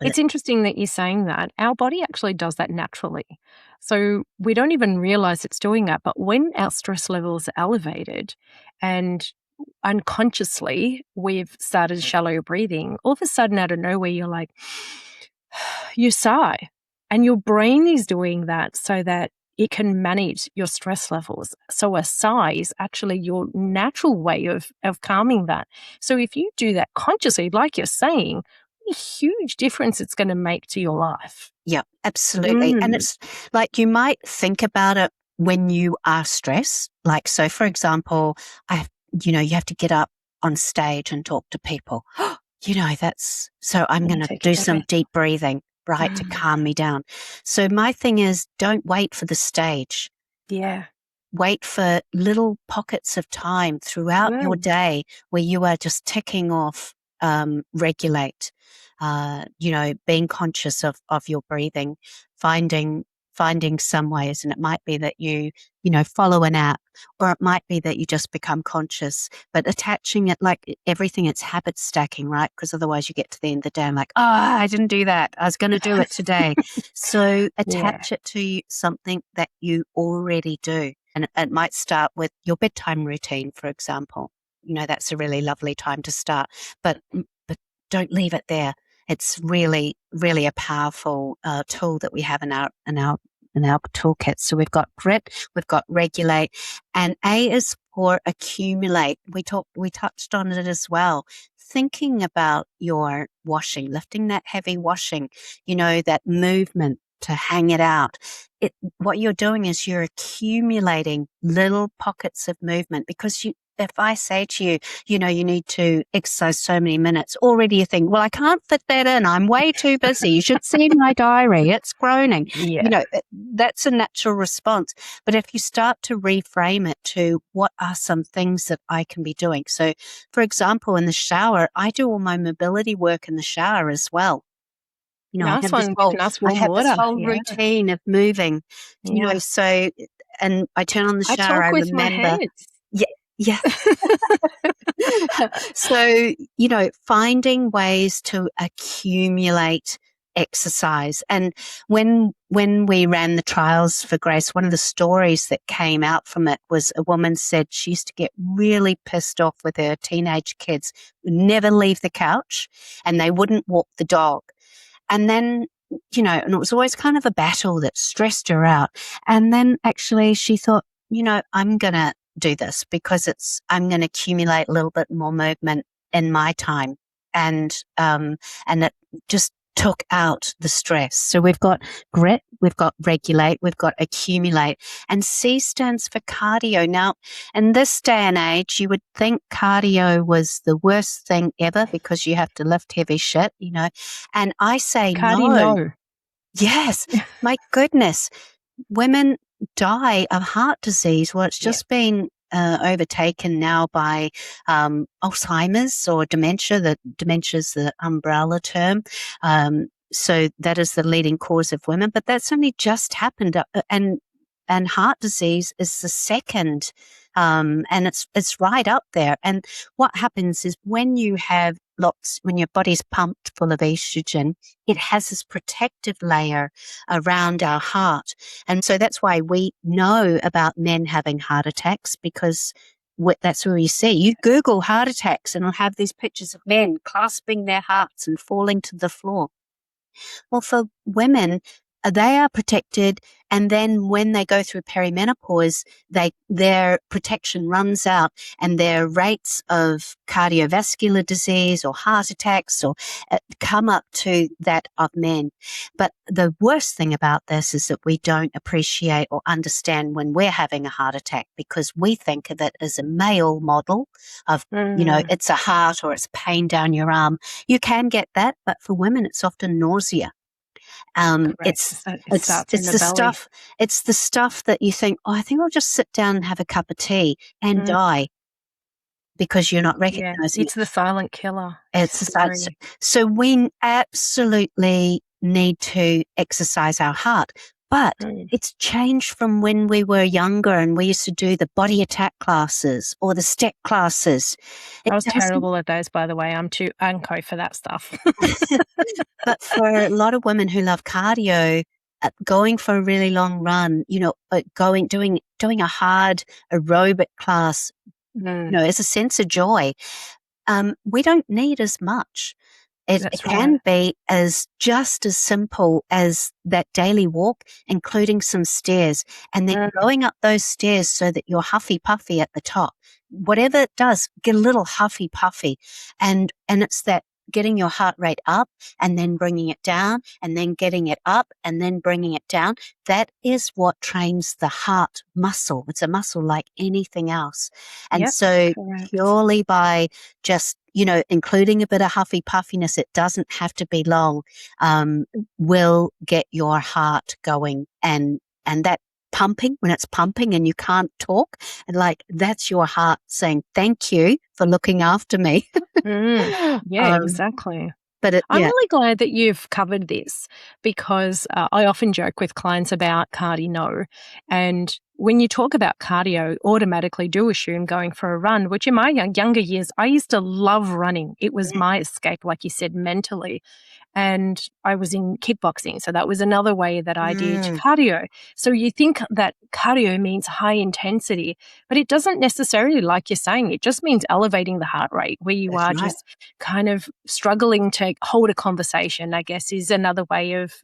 Speaker 1: It's interesting that you're saying that. Our body actually does that naturally. So we don't even realize it's doing that. But when our stress levels are elevated and unconsciously we've started shallow breathing, all of a sudden out of nowhere, you're like, you sigh. And your brain is doing that so that it can manage your stress levels. So a sigh is actually your natural way of calming that. So if you do that consciously, like you're saying, a huge difference it's going to make to your life.
Speaker 2: Yeah, absolutely. And it's like you might think about it when you are stressed. Like, so for example, you have to get up on stage and talk to people. So I'm going to do some deep breathing, right, to calm me down. So my thing is, don't wait for the stage.
Speaker 1: Yeah.
Speaker 2: Wait for little pockets of time throughout your day where you are just ticking off, regulate, being conscious of your breathing, finding some ways. And it might be that you follow an app, or it might be that you just become conscious, but attaching it, like everything, it's habit stacking, right? Because otherwise you get to the end of the day and like, I didn't do that. I was going to do it today. So attach it to something that you already do. And it might start with your bedtime routine, for example. That's a really lovely time to start, but don't leave it there. It's really, really a powerful tool that we have in our toolkit. So we've got grit, we've got regulate, and A is for accumulate. We touched on it as well. Thinking about your washing, lifting that heavy washing, that movement to hang it out. What you're doing is you're accumulating little pockets of movement, because if I say to you, you need to exercise so many minutes, already you think, well, I can't fit that in. I'm way too busy. You should see my diary. It's groaning.
Speaker 1: Yeah.
Speaker 2: That's a natural response. But if you start to reframe it to, what are some things that I can be doing? So, for example, in the shower, I do all my mobility work in the shower as well. I have this whole routine of moving, so, and I turn on the shower.
Speaker 1: I talk with my hands.
Speaker 2: Yeah. So, finding ways to accumulate exercise. And when we ran the trials for Grace, one of the stories that came out from it was a woman said she used to get really pissed off with her teenage kids who never leave the couch and they wouldn't walk the dog. And then, and it was always kind of a battle that stressed her out. And then actually she thought, I'm going to do this because I'm going to accumulate a little bit more movement in my time. And it just took out the stress. So we've got grit, we've got regulate, we've got accumulate, and C stands for cardio. Now, in this day and age, you would think cardio was the worst thing ever because you have to lift heavy shit, and I say no. Yes. My goodness. Women die of heart disease. Well, it's just been overtaken now by Alzheimer's or dementia. Dementia's the umbrella term. So that is the leading cause of women, but that's only just happened. And heart disease is the second, and it's right up there. And what happens is when you have when your body's pumped full of estrogen, it has this protective layer around our heart. And so that's why we know about men having heart attacks, because that's where you see. You Google heart attacks and it'll have these pictures of men clasping their hearts and falling to the floor. Well, for women, they are protected, and then when they go through perimenopause, their protection runs out, and their rates of cardiovascular disease or heart attacks come up to that of men. But the worst thing about this is that we don't appreciate or understand when we're having a heart attack, because we think of it as a male model of, it's a heart or it's pain down your arm. You can get that, but for women, it's often nausea. It's the stuff that you think, I think I'll just sit down and have a cup of tea and die, because you're not recognizing.
Speaker 1: It's the silent killer.
Speaker 2: So we absolutely need to exercise our heart. But it's changed from when we were younger and we used to do the body attack classes or the step classes.
Speaker 1: I was terrible at those, by the way. I'm too unco for that stuff.
Speaker 2: But for a lot of women who love cardio, going for a really long run, doing a hard aerobic class as a sense of joy. We don't need as much. It
Speaker 1: That's
Speaker 2: can
Speaker 1: right.
Speaker 2: be just as simple as that daily walk, including some stairs, and then going up those stairs so that you're huffy puffy at the top. Whatever it does, get a little huffy puffy, and it's that getting your heart rate up and then bringing it down, and then getting it up and then bringing it down. That is what trains the heart muscle. It's a muscle like anything else, and so
Speaker 1: correct.
Speaker 2: purely by just including a bit of huffy puffiness, it doesn't have to be long, will get your heart going. And that pumping, when it's pumping and you can't talk, and like that's your heart saying, thank you for looking after me.
Speaker 1: Yeah, exactly.
Speaker 2: But
Speaker 1: I'm really glad that you've covered this because I often joke with clients about cardio. And when you talk about cardio, automatically do assume going for a run, which in my younger years, I used to love running. It was my escape, like you said, mentally. And I was in kickboxing. So that was another way that I did cardio. So you think that cardio means high intensity, but it doesn't necessarily, like you're saying, it just means elevating the heart rate where you
Speaker 2: That's
Speaker 1: are
Speaker 2: right.
Speaker 1: just kind of struggling to hold a conversation, I guess, is another way of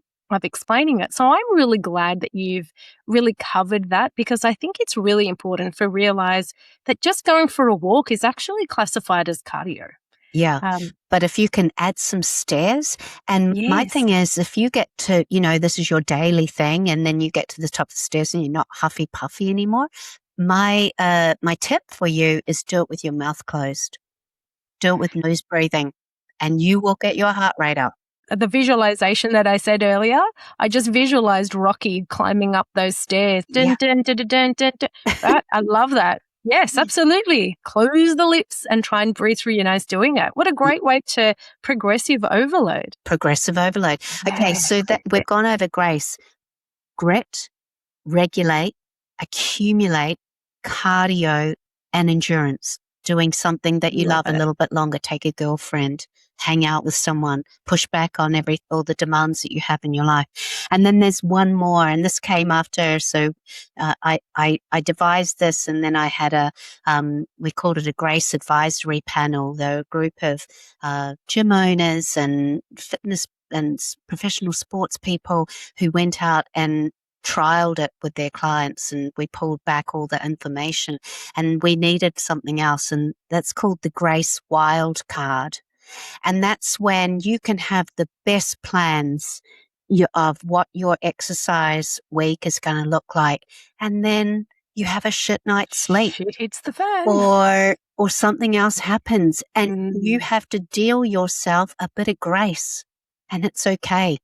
Speaker 1: explaining it. So I'm really glad that you've really covered that because I think it's really important to realize that just going for a walk is actually classified as cardio.
Speaker 2: Yeah. But if you can add some stairs, and my thing is, if you get to, this is your daily thing, and then you get to the top of the stairs and you're not huffy puffy anymore, my tip for you is do it with your mouth closed. Do it with nose breathing, and you will get your heart rate up.
Speaker 1: The visualization that I said earlier, I just visualized Rocky climbing up those stairs. Dun, dun, dun, dun, dun, dun, dun. Right? I love that. Yes, absolutely. Close the lips and try and breathe through your nose doing it. What a great way to progressive overload.
Speaker 2: Progressive overload. Okay, so that we've gone over grace. Grit, regulate, accumulate, cardio, and endurance. Doing something that you love a little bit longer. Take a girlfriend, hang out with someone, push back on all the demands that you have in your life. And then there's one more, and this came after. So I devised this, and then I had we called it a Grace Advisory Panel. There were a group of gym owners and fitness and professional sports people who went out and trialed it with their clients, and we pulled back all the information, and we needed something else, and that's called the Grace Wild Card. And that's when you can have the best plans of what your exercise week is going to look like, and then you have a shit night's sleep.
Speaker 1: Shit hits the fan.
Speaker 2: Or something else happens, and you have to deal yourself a bit of grace, and it's okay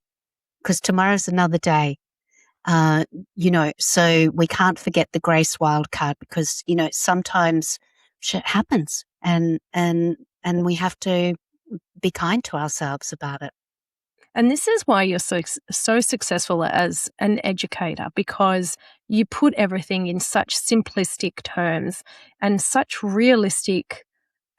Speaker 2: because tomorrow's another day. So we can't forget the Grace Wildcard because, sometimes shit happens and we have to be kind to ourselves about it.
Speaker 1: And this is why you're so successful as an educator, because you put everything in such simplistic terms and such realistic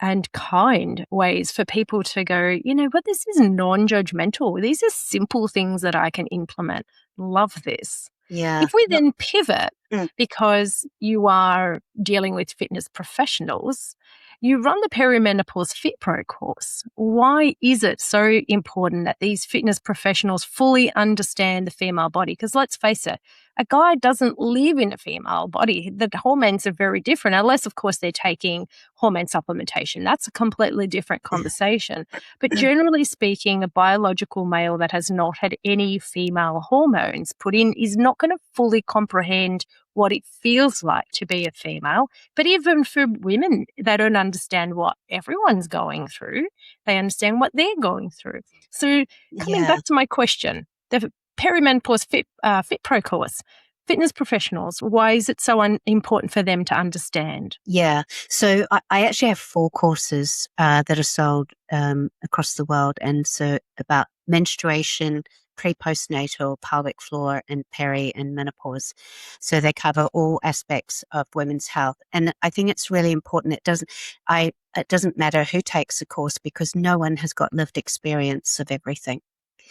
Speaker 1: and kind ways for people to go, but this is non-judgmental. These are simple things that I can implement. Love this.
Speaker 2: Yeah.
Speaker 1: If we then pivot, because you are dealing with fitness professionals, you run the Perimenopause Fit Pro course. Why is it so important that these fitness professionals fully understand the female body? Because let's face it, a guy doesn't live in a female body. The hormones are very different, unless, of course, they're taking hormone supplementation. That's a completely different conversation. But generally speaking, a biological male that has not had any female hormones put in is not going to fully comprehend what it feels like to be a female. But even for women, they don't understand what everyone's going through. They understand what they're going through. So coming back to my question, the Perimenopause Fit Pro course, fitness professionals, why is it so important for them to understand?
Speaker 2: Yeah. So I actually have 4 courses that are sold across the world. And so about menstruation, pre-postnatal, pelvic floor, and peri and menopause. So they cover all aspects of women's health. And I think it's really important. It doesn't matter who takes the course because no one has got lived experience of everything.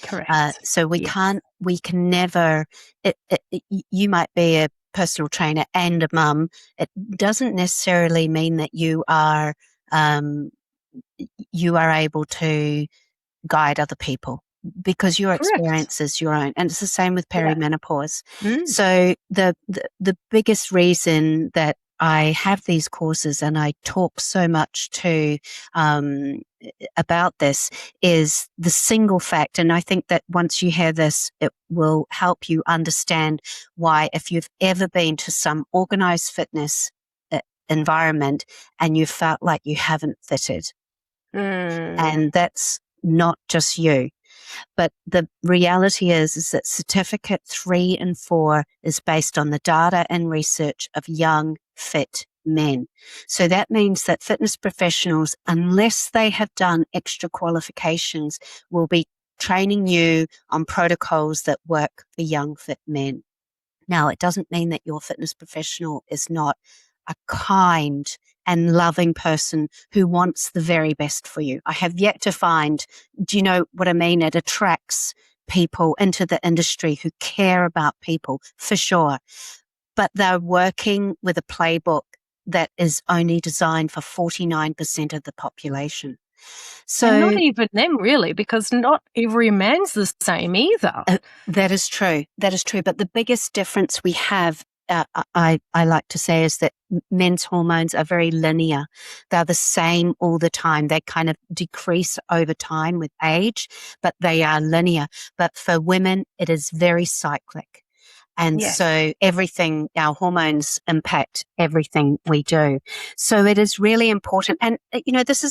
Speaker 1: Correct.
Speaker 2: So we can never, you might be personal trainer and a mum, it doesn't necessarily mean that you are able to guide other people, because your
Speaker 1: Correct.
Speaker 2: experience is your own. And it's the same with
Speaker 1: Yeah.
Speaker 2: perimenopause. So the biggest reason that I have these courses and I talk so much to about this is the single fact. And I think that once you hear this, it will help you understand why, if you've ever been to some organized fitness environment and you felt like you haven't fitted, and that's not just you. But the reality is that certificate 3 and 4 is based on the data and research of young, fit men. So that means that fitness professionals, unless they have done extra qualifications, will be training you on protocols that work for young, fit men. Now, it doesn't mean that your fitness professional is not a kind and loving person who wants the very best for you. I have yet to find, do you know what I mean? It attracts people into the industry who care about people, for sure. But they're working with a playbook that is only designed for 49% of the population. So,
Speaker 1: and not even them, really, because not every man's the same either.
Speaker 2: That is true. That is true. But the biggest difference we have, I like to say, is that men's hormones are very linear. They're the same all the time. They kind of decrease over time with age, but they are linear. But for women, it is very cyclic. And
Speaker 1: Yes.
Speaker 2: so everything, our hormones impact everything we do. So it is really important. And, this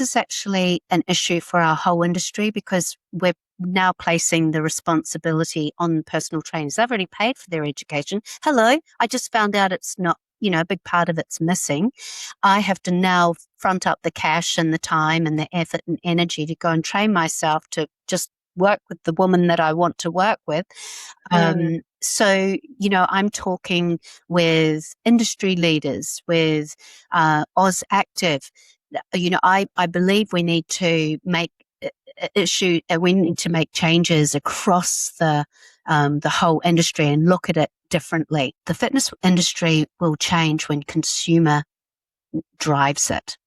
Speaker 2: is actually an issue for our whole industry, because we're now placing the responsibility on personal trainers. They've already paid for their education. Hello, I just found out it's not, a big part of it's missing. I have to now front up the cash and the time and the effort and energy to go and train myself to just work with the woman that I want to work with. So, I'm talking with industry leaders, with Oz Active. I believe we need to make we need to make changes across the whole industry and look at it differently. The fitness industry will change when consumer drives it.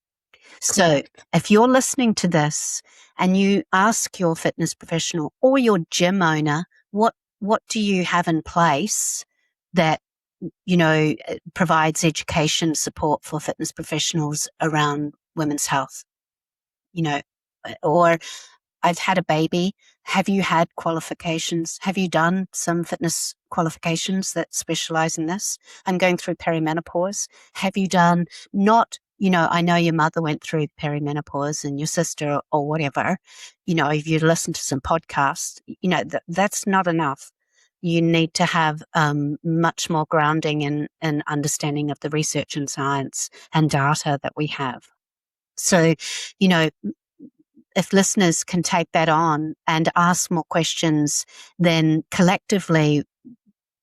Speaker 2: So if you're listening to this and you ask your fitness professional or your gym owner, what do you have in place that, provides education support for fitness professionals around women's health? Or I've had a baby. Have you had qualifications? Have you done some fitness qualifications that specialize in this? I'm going through perimenopause. Have you done not, I know your mother went through perimenopause and your sister or whatever, if you listen to some podcasts, that's not enough. You need to have much more grounding in understanding of the research and science and data that we have. So, if listeners can take that on and ask more questions, then collectively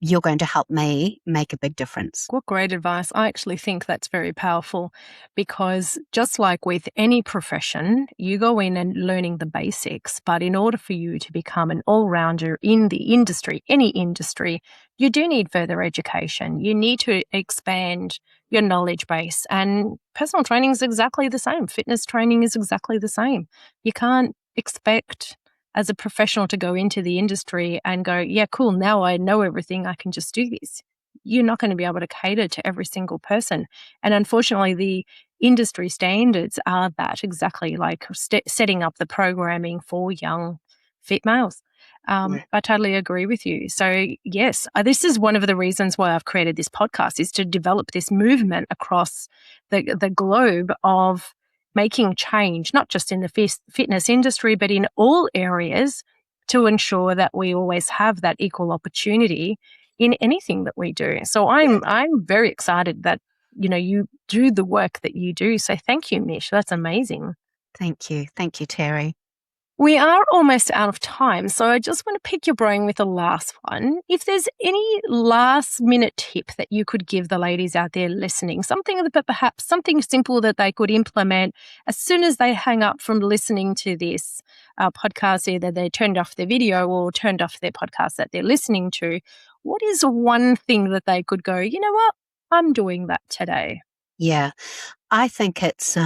Speaker 2: you're going to help me make a big difference.
Speaker 1: What great advice. I actually think that's very powerful, because just like with any profession, you go in and learning the basics, but in order for you to become an all-rounder in the industry, any industry, you do need further education. You need to expand your knowledge base, and personal training is exactly the same. Fitness training is exactly the same. You can't expect as a professional to go into the industry and go, yeah, cool, now I know everything, I can just do this. You're not going to be able to cater to every single person. And unfortunately, the industry standards are that, exactly, like setting up the programming for young, fit males. I totally agree with you. So yes, this is one of the reasons why I've created this podcast, is to develop this movement across the globe of making change, not just in the fitness industry, but in all areas, to ensure that we always have that equal opportunity in anything that we do. So I'm very excited that, you do the work that you do. So thank you, Mish. That's amazing.
Speaker 2: Thank you. Thank you, Terry.
Speaker 1: We are almost out of time, so I just want to pick your brain with the last one. If there's any last minute tip that you could give the ladies out there listening, perhaps something simple that they could implement as soon as they hang up from listening to this podcast, either they turned off their video or turned off their podcast that they're listening to, what is one thing that they could go, you know what, I'm doing that today?
Speaker 2: Yeah. I think it's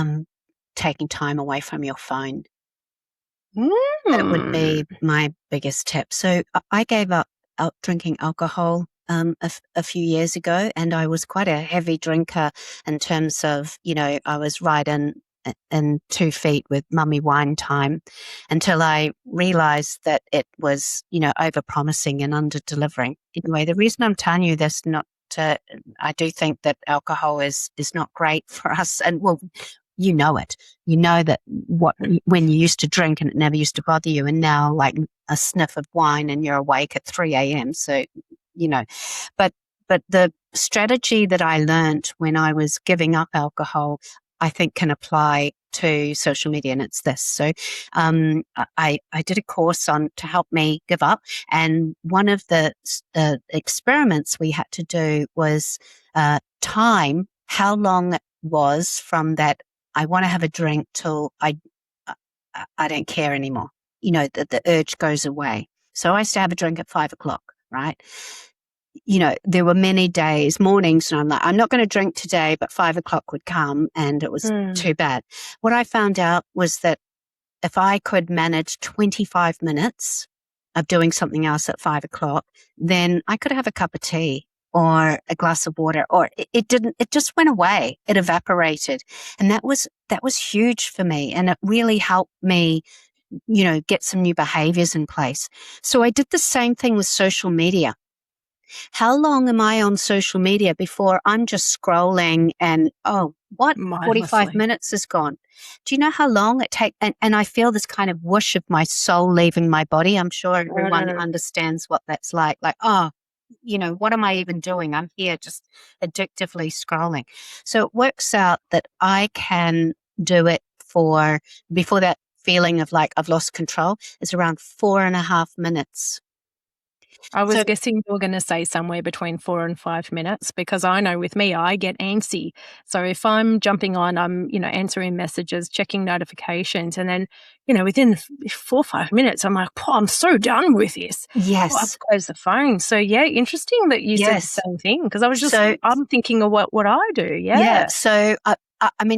Speaker 2: taking time away from your phone. That would
Speaker 1: Mm.
Speaker 2: be my biggest tip. So I gave up drinking alcohol a few years ago, and I was quite a heavy drinker in terms of, I was right in 2 feet with mummy wine time until I realized that it was, over-promising and under-delivering. Anyway, the reason I'm telling you this, I do think that alcohol is not great for us. And well, you know it. You know that when you used to drink and it never used to bother you, and now like a sniff of wine and you're awake at 3 a.m. So, but the strategy that I learned when I was giving up alcohol, I think can apply to social media, and it's this. So, I did a course to help me give up, and one of the experiments we had to do was time how long it was from that I want to have a drink till I don't care anymore. The urge goes away. So I used to have a drink at 5 o'clock, right? There were many days, mornings, and I'm like, I'm not going to drink today, but 5 o'clock would come and it was too bad. What I found out was that if I could manage 25 minutes of doing something else at 5 o'clock, then I could have a cup of tea or a glass of water, or it just went away. It evaporated. And that was huge for me. And it really helped me, get some new behaviors in place. So I did the same thing with social media. How long am I on social media before I'm just scrolling and, 45 minutes is gone. Do you know how long it takes? And I feel this kind of whoosh of my soul leaving my body. I'm sure everyone understands what that's like. Like, what am I even doing? I'm here just addictively scrolling. So it works out that I can do it before that feeling of like I've lost control is around 4.5 minutes.
Speaker 1: I was guessing you were going to say somewhere between 4 and 5 minutes, because I know with me, I get antsy. So if I'm jumping on, I'm, answering messages, checking notifications, and then, within 4 or 5 minutes, I'm like, I'm so done with this.
Speaker 2: Yes.
Speaker 1: I've closed the phone. So yeah, interesting that you said the same thing, because I was just, I'm thinking of what I do. Yeah.
Speaker 2: Yeah. So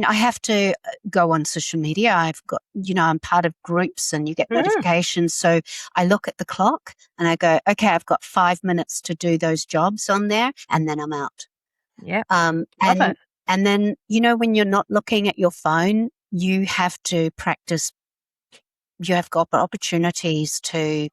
Speaker 2: I have to go on social media. I've got, I'm part of groups and you get notifications. So I look at the clock and I go, okay, I've got 5 minutes to do those jobs on there, and then I'm out.
Speaker 1: Yeah.
Speaker 2: And then, when you're not looking at your phone, you have to practice. You have got opportunities to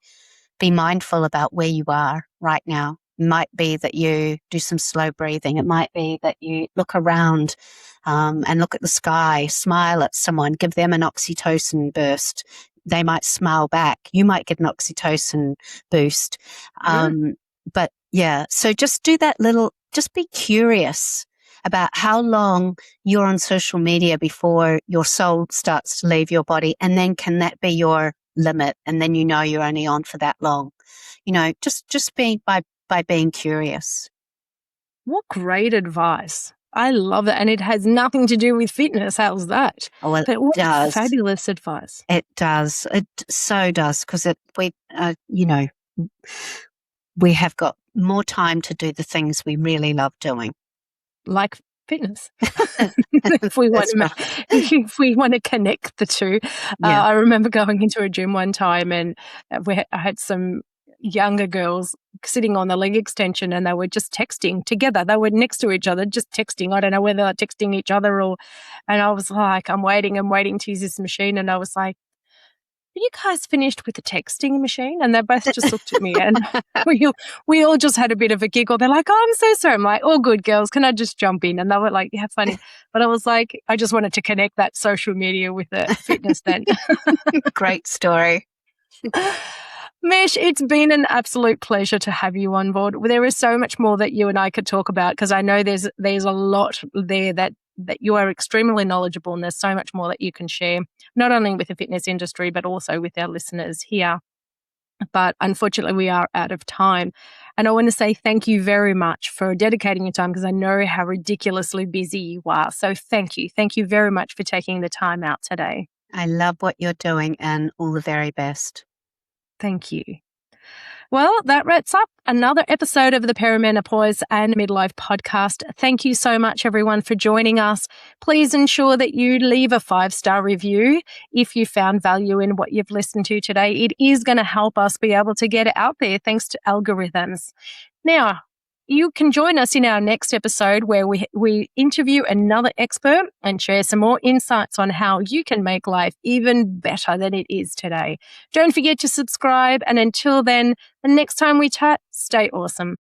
Speaker 2: be mindful about where you are right now. It might be that you do some slow breathing. It might be that you look around and look at the sky, smile at someone, give them an oxytocin burst. They might smile back. You might get an oxytocin boost. But yeah, so just do that just be curious about how long you're on social media before your soul starts to leave your body. And then can that be your limit? And then you're only on for that long. Just being by being curious.
Speaker 1: What great advice. I love it. And it has nothing to do with fitness. How's that?
Speaker 2: Oh, well,
Speaker 1: but what fabulous advice.
Speaker 2: It does. It so does, because we have got more time to do the things we really love doing.
Speaker 1: Like fitness. if we want to connect the two. I remember going into a gym one time, and I had some younger girls sitting on the leg extension, and they were just texting together. They were next to each other, just texting. I don't know whether they're texting each other and I was like, I'm waiting to use this machine. And I was like, are you guys finished with the texting machine? And they both just looked at me, and we all just had a bit of a giggle. They're like, oh, I'm so sorry. I'm like, all good, girls. Can I just jump in? And they were like, yeah, funny. But I was like, I just wanted to connect that social media with the fitness then.
Speaker 2: Great story.
Speaker 1: Mish, it's been an absolute pleasure to have you on board. There is so much more that you and I could talk about, because I know there's a lot there that you are extremely knowledgeable, and there's so much more that you can share, not only with the fitness industry, but also with our listeners here. But unfortunately, we are out of time. And I want to say thank you very much for dedicating your time, because I know how ridiculously busy you are. So thank you. Thank you very much for taking the time out today.
Speaker 2: I love what you're doing, and all the very best.
Speaker 1: Thank you. Well, that wraps up another episode of the Perimenopause and Midlife podcast. Thank you so much, everyone, for joining us. Please ensure that you leave a 5-star review if you found value in what you've listened to today. It is going to help us be able to get it out there thanks to algorithms. Now, you can join us in our next episode where we interview another expert and share some more insights on how you can make life even better than it is today. Don't forget to subscribe, and until then, the next time we chat, stay awesome.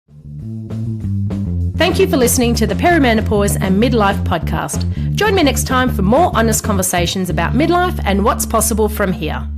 Speaker 1: Thank you for listening to the Perimenopause and Midlife podcast. Join me next time for more honest conversations about midlife and what's possible from here.